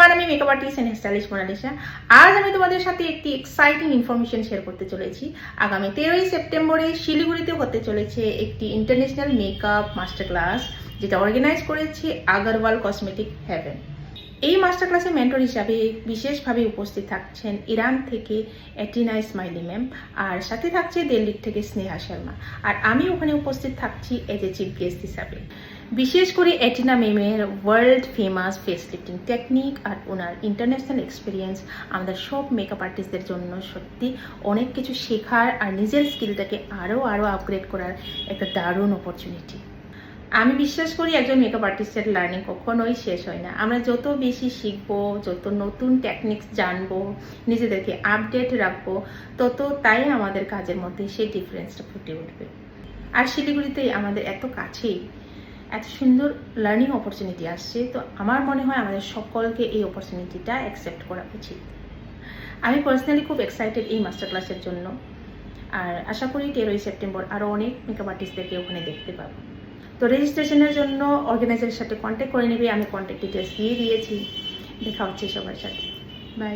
Everyone, আমি makeup artist and stylish Monalisa. আজ আমি তোমাদের সাথে একটি এক্সাইটিং ইনফরমেশন শেয়ার করতে চলেছি। আগামী 13ই সেপ্টেম্বরে শিলিগুড়িতে হতে চলেছে একটি ইন্টারন্যাশনাল মেকআপ মাস্টার ক্লাস, যেটা অর্গানাইজ করেছে আগরওয়াল কসমেটিক হেভেন। এই মাস্টার ক্লাসে মেন্টর হিসাবে বিশেষভাবে উপস্থিত থাকছেন ইরান থেকে এটিনা ইসমাইলি ম্যাম, আর সাথে থাকছে দিল্লি থেকে স্নেহা শর্মা, আর আমি ওখানে উপস্থিত থাকছি এজ এ চিফ গেস্ট হিসাবে। বিশেষ করে এটিনা ম্যামের world famous face lifting technique আর ওনার ইন্টারন্যাশনাল এক্সপিরিয়েন্স আমাদের সব মেকআপ আর্টিস্টদের জন্য সত্যি অনেক কিছু শেখার আর নিজের স্কিলটাকে আরও আপগ্রেড করার একটা দারুণ অপরচুনিটি। আমি বিশ্বাস করি একজন মেকআপ আর্টিস্টের লার্নিং কখনোই শেষ হয় না। আমরা যত বেশি শিখবো, যত নতুন টেকনিক্স জানবো, নিজেদেরকে আপডেট রাখবো, তত তাই আমাদের কাজের মধ্যে সেই ডিফারেন্সটা ফুটে উঠবে। আর শিলিগুড়িতে আমাদের এত কাছেই এত সুন্দর লার্নিং অপরচুনিটি আসছে, তো আমার মনে হয় আমাদের সকলকে এই অপরচুনিটিটা অ্যাকসেপ্ট করা উচিত। আমি পার্সোনালি খুব এক্সাইটেড এই মাস্টার ক্লাসের জন্য, আর আশা করি 13ই সেপ্টেম্বর আরও অনেক মেকআপ আর্টিস্টদেরকে ওখানে দেখতে পাবো। তো রেজিস্ট্রেশনের জন্য অর্গানাইজারের সাথে কন্ট্যাক্ট করে নেবে, আমি কন্ট্যাক্ট ডিটেলস দিয়ে দিয়েছি। দেখা হচ্ছে সবার সাথে, বাই।